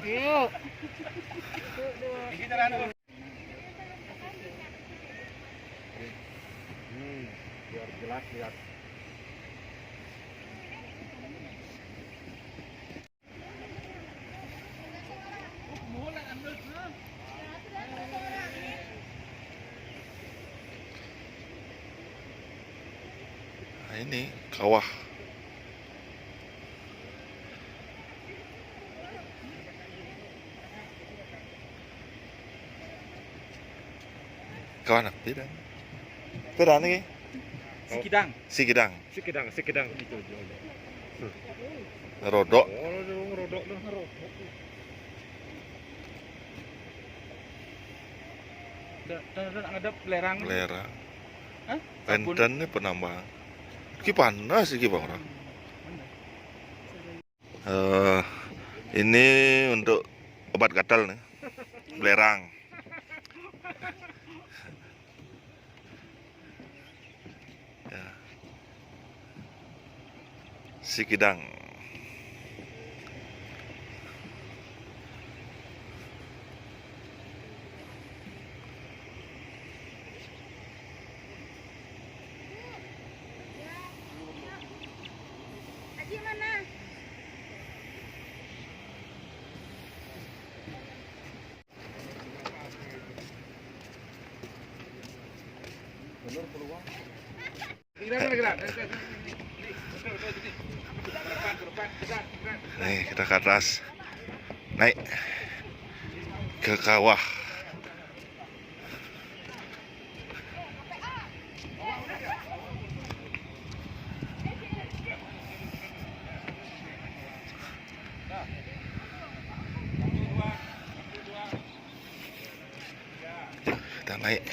Yuk. Biar jelas lihat. Nah, ini kawah. Kawan apa? Tidak. Tidak nih. Sikidang. Sikidang. Sikidang itu. Rodok. Rodok tuh. Dan ada belerang. Belerang. Hah? Penten ini penambang. Ki panas iki Bang. Ini untuk obat gatal nih. Belerang. Ya. Sikidang. Aji mana? Nih kita ke atas, naik ke kawah. Kita naik.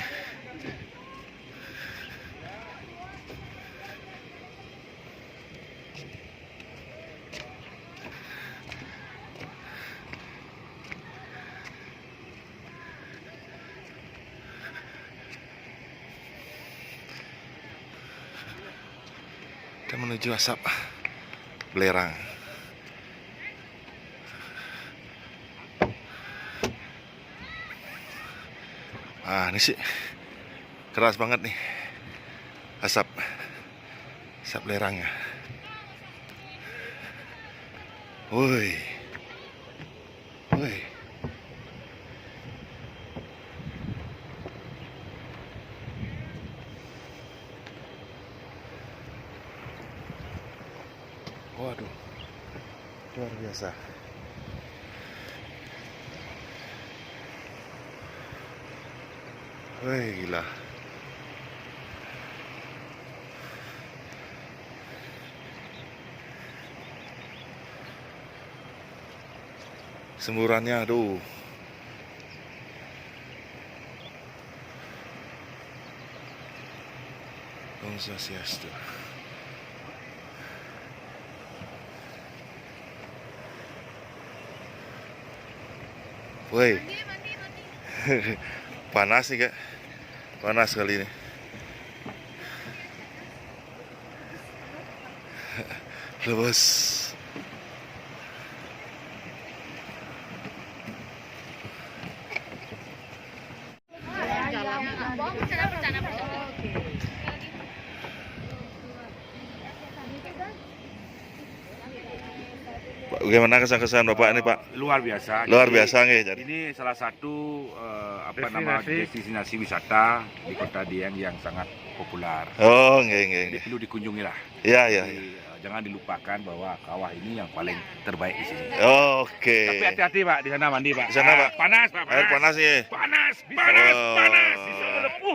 Kita menuju asap belerang. Ah, ini sih keras banget nih asap belerangnya. Woi, woi. Waduh, luar biasa. Wih, gila. Semburannya, aduh. Om Swastiastu. Woi. Panas nih, Kak. Panas kali ini. Lepas. Bagaimana kesan-kesan Bapak ini, Pak? Luar biasa. Luar biasa nih. Jadi Ini salah satu destinasi wisata di Kota Dieng yang sangat populer. oh, nggih. Jadi perlu dikunjungi lah. Iya. Jadi, jangan dilupakan bahwa kawah ini yang paling terbaik di sini. Oke. Tapi hati-hati Pak, di sana mandi Pak. Di sana, Pak. Panas Pak. Air panas nih. Panas. Oh. Bisa melepuh.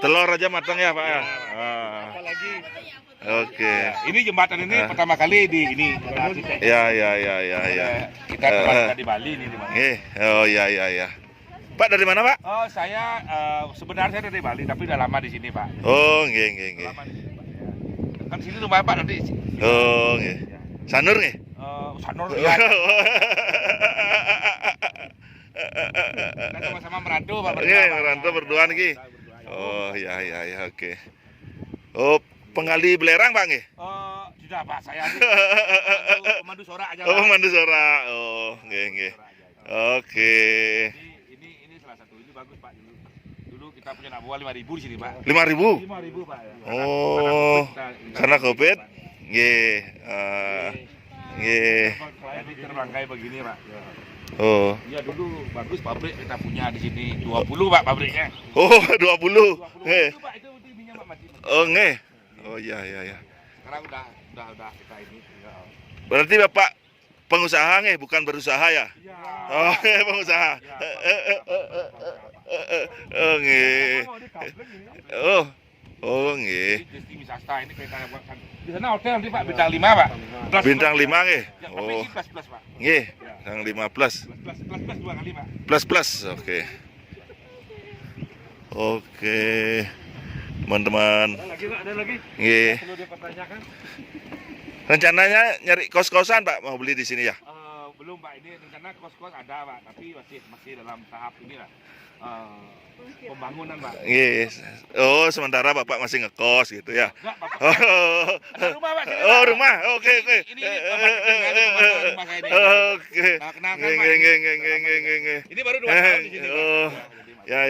Telur aja matang ya, Pak ya. Ah, Apalagi oke. ini jembatan ini pertama kali di ini Ya. kita termasuk di Bali ini di Bali. Oh ya. Pak dari mana, Pak? Oh, saya sebenarnya dari Bali tapi udah lama di sini, Pak. Oh, nggih. Lama di sini, Pak. Ya. Kan sini rumah Pak nanti. Oh, nggih. Sanur nggih? Sanur ya. Kita sama-sama merantau, Pak. Nggih, merantau berdua niki. Oh, ya, oke. Oh, penggali belerang, Pak nggih? Sudah, Pak. Saya pemandu sorak aja, Pak. Oh, pemandu sorak. Oh, nggih. Oke. Ini salah satu. Ini bagus, Pak. Dulu kita punya nabua 5.000 di sini, Pak. 5.000? 5.000, Pak. Ya. Oh, karena Covid? Nggih. Nggih. Jadi terbangkai begini, Pak. Oh. Iya, dulu bagus pabrik kita punya di sini 20, Pak, pabriknya. Oh, 20. Nggih. Itu, Pak, itu minyak, Pak, masih. Oh, nggih. Oh, iya. Sekarang udah kita ini. Berarti Bapak pengusaha nggih, bukan berusaha ya? Iya. Oh, pengusaha. Oh, nggih. Oh, nggih. Ini Desti Wisata ini kita buatkan. Di sana hotel nanti, Pak, bintang 5, Pak. Bintang 5 nggih. Ya, tapi Oh, ini plus, Pak. nggih. Bintang 5 plus. Plus 2 kali, Pak. Plus. Oke. Oke. Teman-teman. Ada lagi. Nggih. Perlu dipertanyakan? Rencananya nyari kos-kosan, Pak, mau beli di sini ya? Belum, Pak, ini rencana kos-kos ada, Pak, tapi masih dalam tahap ini lah. Pembangunan, Pak. Nggih. Oh, sementara Bapak masih ngekos gitu ya. Enggak, Bapak. Oh. Ada rumah, Pak. sini, Oh, Pak. rumah. Oke. Ini rumah saya ini. Oke. Nah, kenalkan, Nggih, Pak. nggih. Ini baru 2 tahun di sini, Pak. Oh. Ya.